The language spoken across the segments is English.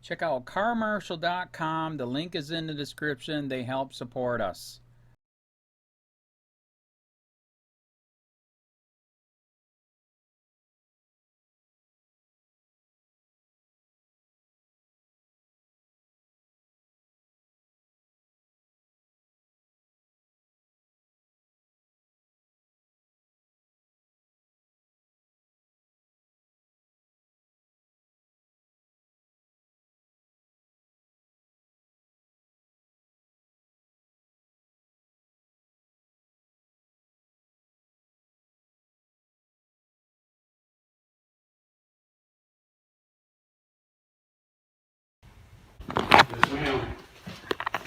Check out carmarshal.com. The link is in the description. They help support us.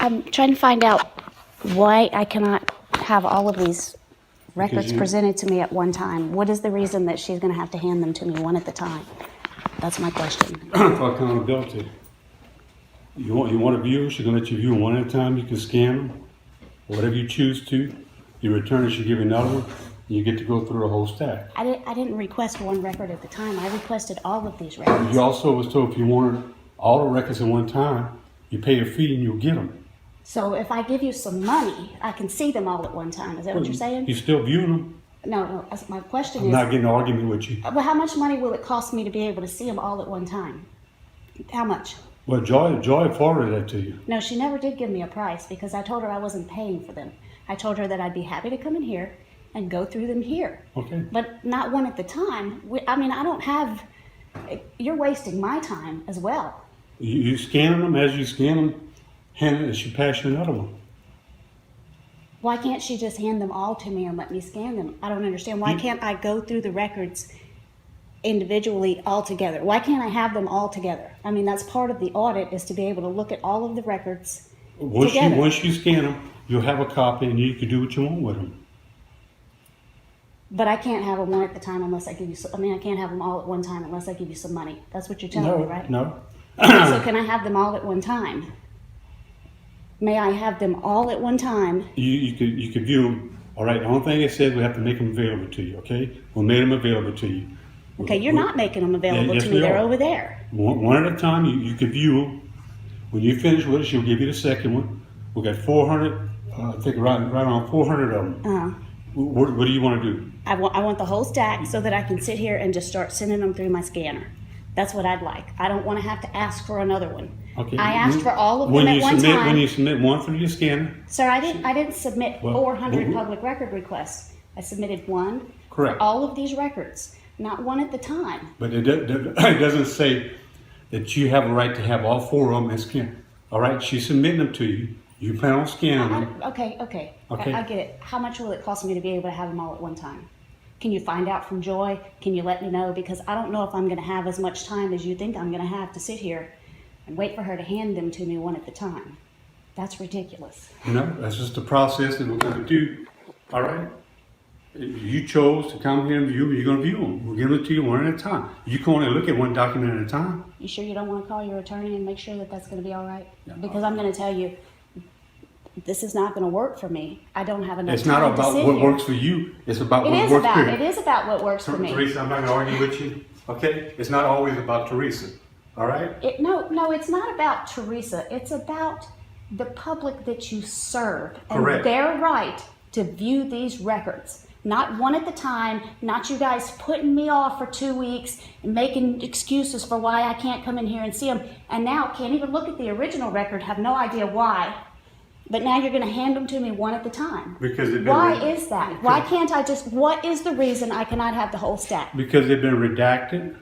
I'm trying to find out why I cannot have all of these records presented to me at one time. What is the reason that she's going to have to hand them to me one at a time? That's my question. For accountability. You want to view, she's going to let you view them one at a time. You can scan them, whatever you choose to. You return it, she'll give you another one, and you get to go through the whole stack. I didn't request one record at the time. I requested all of these records. You also was told if you wanted all the records at one time, you pay a fee and you'll get them. So if I give you some money, I can see them all at one time. Is that what you're saying? You still viewing them. No. My question I'm is... not getting an argument with you. Well, how much money will it cost me to be able to see them all at one time? How much? Well, Joy forwarded that to you. No, she never did give me a price because I told her I wasn't paying for them. I told her that I'd be happy to come in here and go through them here. Okay. But not one at the time. I mean, I don't have... You're wasting my time as well. You scan them. As you scan them, hand it and she pass you another one. Why can't she just hand them all to me and let me scan them? I don't understand. Why can't I go through the records individually all together? Why can't I have them all together? I mean, that's part of the audit, is to be able to look at all of the records together. Once you scan them, you'll have a copy and you can do what you want with them. But I can't have them one at the time unless I give you I can't have them all at one time unless I give you some money. That's what you're telling me, right? No. So can I have them all at one time? May I have them all at one time? You could view them. All right, the only thing it says, we have to make them available to you, okay? We'll make them available to you. Okay, you're not making them available yes, to me. They're are. over there. One at a time, you could view them. When you finish with it, she'll give you the second one. We got 400, I think right around 400 of them. Uh-huh. What do you want to do? I want the whole stack so that I can sit here and just start sending them through my scanner. That's what I'd like. I don't want to have to ask for another one. Okay. I asked for all of them at one time. When you submit one through your scanner. Sir, I didn't submit 400 public record requests. I submitted one. Correct. For all of these records, not one at the time. But it doesn't say that you have a right to have all 4 of them and scan. All right, she's submitting them to you. You plan on scanning them. Okay. I get it. How much will it cost me to be able to have them all at one time? Can you find out from Joy? Can you let me know? Because I don't know if I'm going to have as much time as you think I'm going to have to sit here and wait for her to hand them to me one at a time. That's ridiculous. No, that's just the process that we're going to do. All right? You chose to come here and view, you're going to view them. We'll give it to you one at a time. You can only look at one document at a time. You sure you don't want to call your attorney and make sure that that's going to be all right? Yeah. Because I'm going to tell you, this is not going to work for me. I don't have enough time to sit here. It's not about what works for you. It's about what works for you. It is about what works for me. Teresa, I'm not going to argue with you. Okay? It's not always about Teresa. All right? No, it's not about Teresa. It's about the public that you serve. Correct. And their right to view these records. Not one at the time, not you guys putting me off for 2 weeks and making excuses for why I can't come in here and see them. And now can't even look at the original record, have no idea why. But now you're going to hand them to me one at a time. Why is that? Why can't I just, what is the reason I cannot have the whole stack? Because they've been redacted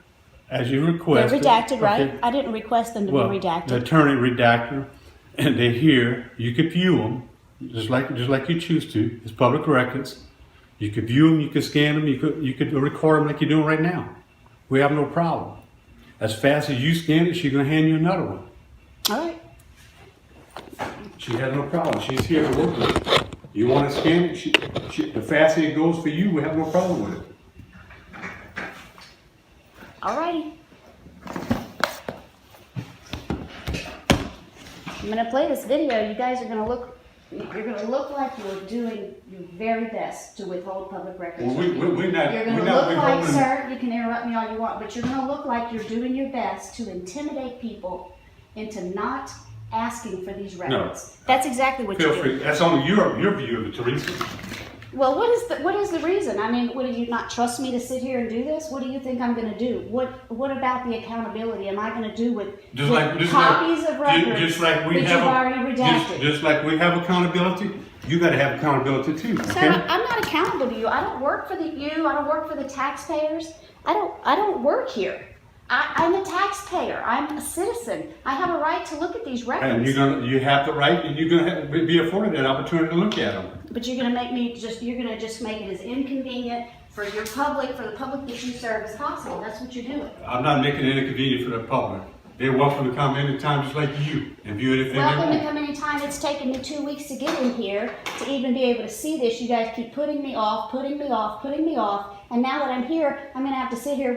as you requested. They're redacted, right? Okay. I didn't request them to be redacted. The attorney redacted them, and they're here. You could view them, just like you choose to. It's public records. You could view them, you could scan them, you could record them like you're doing right now. We have no problem. As fast as you scan it, she's going to hand you another one. All right. She has no problem. She's here to work with it. You want to scan it, the faster it goes for you, we have no problem with it. All righty. I'm going to play this video. You guys are going to look, you're going to look like you're doing your very best to withhold public records. Well, we're not. You're going to look like, sir, you can interrupt me all you want, but you're going to look like you're doing your best to intimidate people into not asking for these records. That's exactly what Feel you're free. doing. That's only your view of it, Teresa. Well, what is the reason? I mean, what, do you not trust me to sit here and do this? What do you think I'm going to do? What about the accountability am I going to do with copies of records just like we that have you've already redacted? Just like we have accountability, you got to have accountability too. Okay? Sir, I'm not accountable to you. I don't work for you. I don't work for the taxpayers. I don't work here. I'm a taxpayer. I'm a citizen. I have a right to look at these records. And you have the right, and you're gonna be afforded that opportunity to look at them. But you're gonna make it as inconvenient for the public that you serve as possible. That's what you're doing. I'm not making it inconvenient for the public. They're welcome to come anytime, just like you, and view anything they Welcome to want. come anytime. It's taken me 2 weeks to get in here to even be able to see this. You guys keep putting me off, and now that I'm here, I'm gonna have to sit here,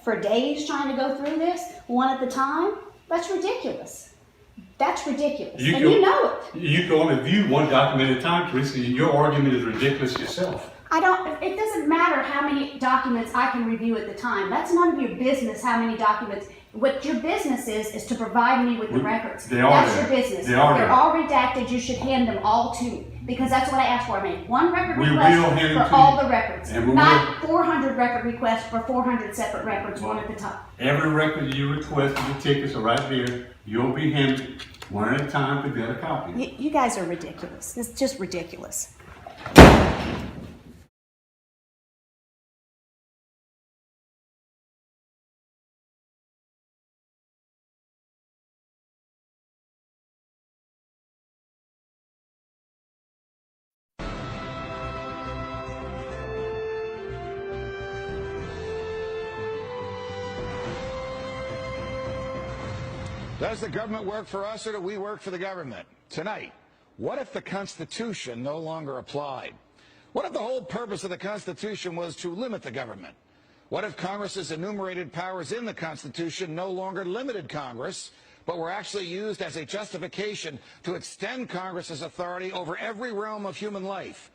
for days trying to go through this, one at a time? That's ridiculous. That's ridiculous, and you know it. You can only view one document at a time, Teresa. Your argument is ridiculous yourself. It doesn't matter how many documents I can review at the time. That's none of your business how many documents. What your business is to provide me with the records. That's your business. They're all redacted. You should hand them all to me because that's what I asked for. I made one record request for all the records, not 400 record requests for 400 separate records, one at a time. Every record you request, the tickets are right there. You'll be handed one at a time to get a copy. You guys are ridiculous. It's just ridiculous. Does the government work for us or do we work for the government? Tonight, what if the Constitution no longer applied? What if the whole purpose of the Constitution was to limit the government? What if Congress's enumerated powers in the Constitution no longer limited Congress, but were actually used as a justification to extend Congress's authority over every realm of human life?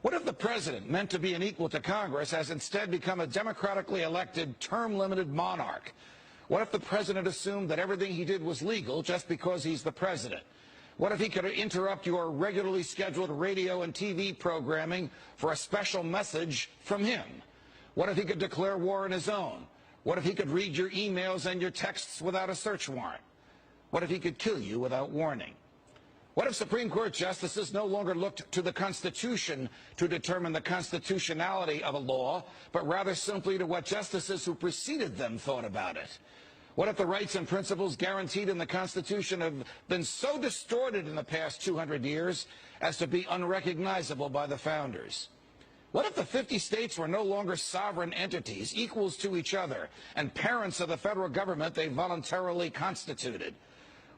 What if the president, meant to be an equal to Congress, has instead become a democratically elected, term-limited monarch? What if the president assumed that everything he did was legal just because he's the president? What if he could interrupt your regularly scheduled radio and TV programming for a special message from him? What if he could declare war on his own? What if he could read your emails and your texts without a search warrant? What if he could kill you without warning? What if Supreme Court justices no longer looked to the Constitution to determine the constitutionality of a law, but rather simply to what justices who preceded them thought about it? What if the rights and principles guaranteed in the Constitution have been so distorted in the past 200 years as to be unrecognizable by the founders? What if the 50 states were no longer sovereign entities, equals to each other, and parents of the federal government they voluntarily constituted?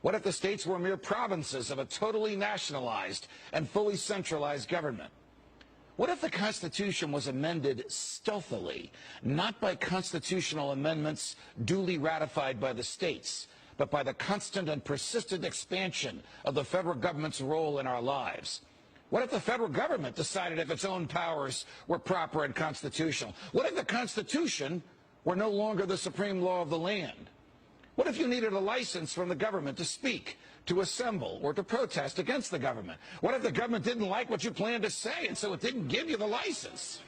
What if the states were mere provinces of a totally nationalized and fully centralized government? What if the Constitution was amended stealthily, not by constitutional amendments duly ratified by the states, but by the constant and persistent expansion of the federal government's role in our lives? What if the federal government decided if its own powers were proper and constitutional? What if the Constitution were no longer the supreme law of the land? What if you needed a license from the government to speak, to assemble, or to protest against the government? What if the government didn't like what you planned to say, and so it didn't give you the license?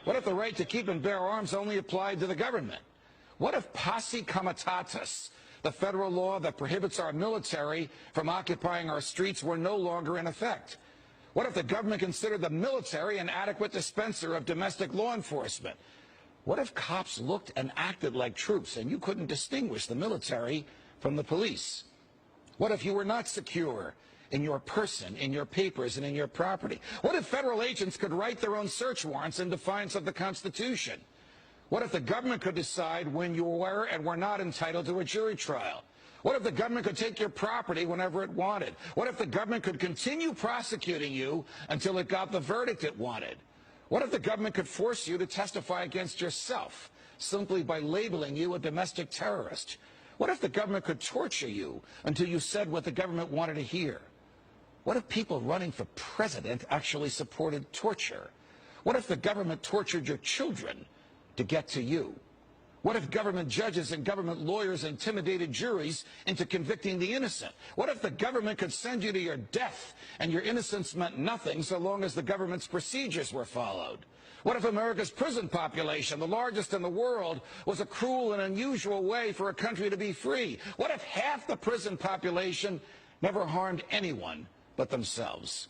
What if the right to keep and bear arms only applied to the government? What if posse comitatus, the federal law that prohibits our military from occupying our streets, were no longer in effect? What if the government considered the military an adequate dispenser of domestic law enforcement? What if cops looked and acted like troops and you couldn't distinguish the military from the police? What if you were not secure in your person, in your papers, and in your property? What if federal agents could write their own search warrants in defiance of the Constitution? What if the government could decide when you were and were not entitled to a jury trial? What if the government could take your property whenever it wanted? What if the government could continue prosecuting you until it got the verdict it wanted? What if the government could force you to testify against yourself simply by labeling you a domestic terrorist? What if the government could torture you until you said what the government wanted to hear? What if people running for president actually supported torture? What if the government tortured your children to get to you? What if government judges and government lawyers intimidated juries into convicting the innocent? What if the government could send you to your death and your innocence meant nothing so long as the government's procedures were followed? What if America's prison population, the largest in the world, was a cruel and unusual way for a country to be free? What if half the prison population never harmed anyone but themselves?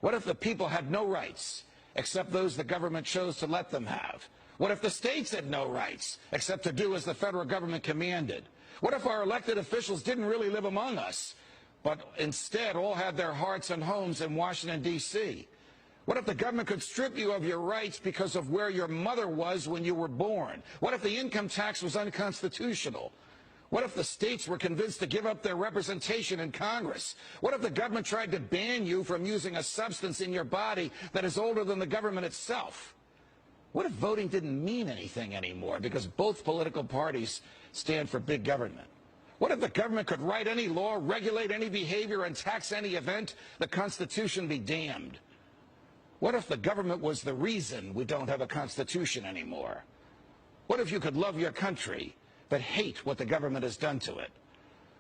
What if the people had no rights except those the government chose to let them have? What if the states had no rights except to do as the federal government commanded? What if our elected officials didn't really live among us, but instead all had their hearts and homes in Washington, D.C.? What if the government could strip you of your rights because of where your mother was when you were born? What if the income tax was unconstitutional? What if the states were convinced to give up their representation in Congress? What if the government tried to ban you from using a substance in your body that is older than the government itself? What if voting didn't mean anything anymore because both political parties stand for big government? What if the government could write any law, regulate any behavior, and tax any event? The Constitution be damned. What if the government was the reason we don't have a Constitution anymore? What if you could love your country but hate what the government has done to it?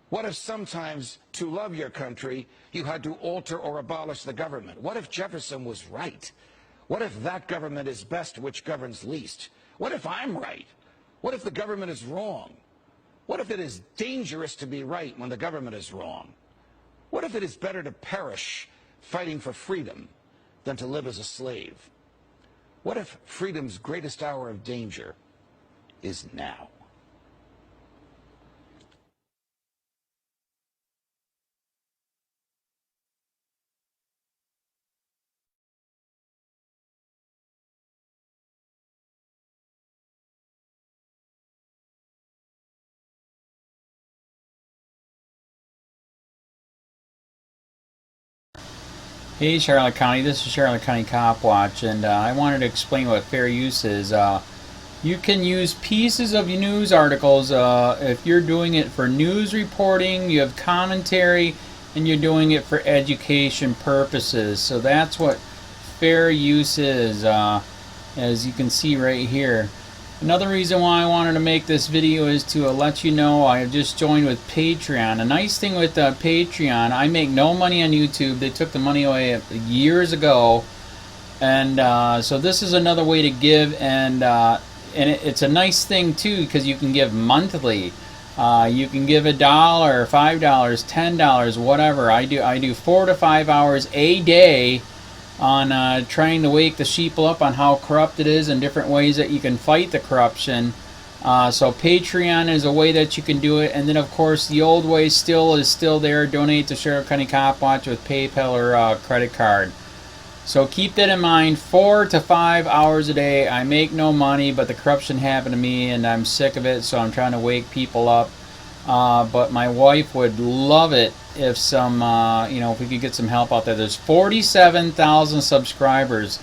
What if sometimes to love your country you had to alter or abolish the government? What if Jefferson was right? What if that government is best which governs least? What if I'm right? What if the government is wrong? What if it is dangerous to be right when the government is wrong? What if it is better to perish fighting for freedom than to live as a slave? What if freedom's greatest hour of danger is now? Hey Charlotte County, this is Charlotte County COPWATCH, and I wanted to explain what fair use is. You can use pieces of news articles if you're doing it for news reporting, you have commentary, and you're doing it for education purposes. So that's what fair use is, as you can see right here. Another reason why I wanted to make this video is to let you know I have just joined with Patreon. A nice thing with Patreon, I make no money on YouTube. They took the money away years ago, and so this is another way to give, and it's a nice thing too because you can give monthly. You can give $1, $5, $10, whatever. I do 4 to 5 hours a day on trying to wake the sheeple up on how corrupt it is and different ways that you can fight the corruption. So Patreon is a way that you can do it, and then of course the old way is still there. Donate to Sheriff County COPWATCH with PayPal or credit card. So keep that in mind. 4 to 5 hours a day. I make no money, but the corruption happened to me and I'm sick of it, so I'm trying to wake people up. But my wife would love it if if we could get some help out there. There's 47,000 subscribers.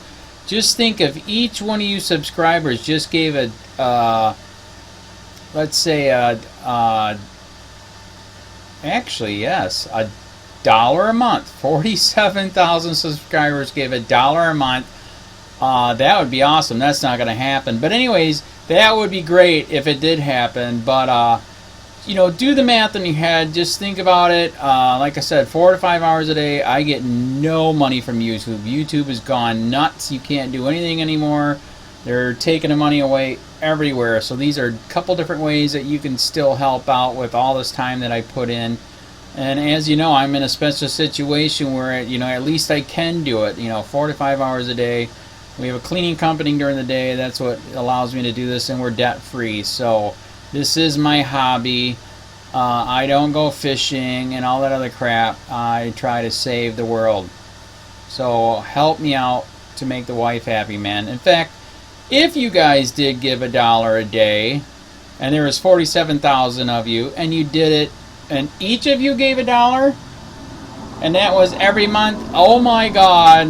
Just think if each one of you subscribers just gave let's say actually yes, $1 a month. 47,000 subscribers gave $1 a month. That would be awesome. That's not going to happen. But anyways, that would be great if it did happen. But do the math in your head. Just think about it. Like I said, 4 to 5 hours a day. I get no money from YouTube. YouTube has gone nuts. You can't do anything anymore. They're taking the money away everywhere. So these are a couple different ways that you can still help out with all this time that I put in. And as you know, I'm in a special situation where at least I can do it. 4 to 5 hours a day. We have a cleaning company during the day. That's what allows me to do this, and we're debt free. So this is my hobby. I don't go fishing and all that other crap. I try to save the world. So help me out to make the wife happy, man. In fact, if you guys did give $1 a day, and there was 47,000 of you, and you did it, and each of you gave $1, and that was every month, oh my God,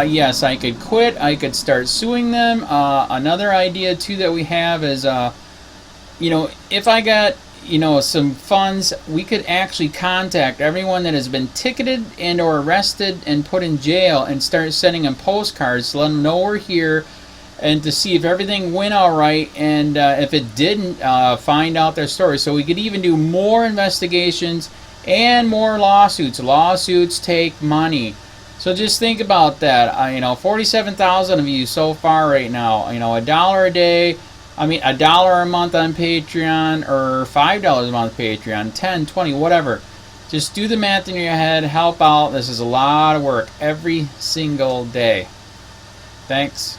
yes, I could quit. I could start suing them. Another idea too that we have is if I got some funds, we could actually contact everyone that has been ticketed and or arrested and put in jail and start sending them postcards to let them know we're here, and to see if everything went all right, and if it didn't, find out their story. So we could even do more investigations and more lawsuits. Lawsuits take money. So just think about that. You know, 47,000 of you so far right now. You know, $1 a day. I mean, $1 a month on Patreon, or $5 a month Patreon, 10, 20, whatever. Just do the math in your head. Help out. This is a lot of work every single day. Thanks.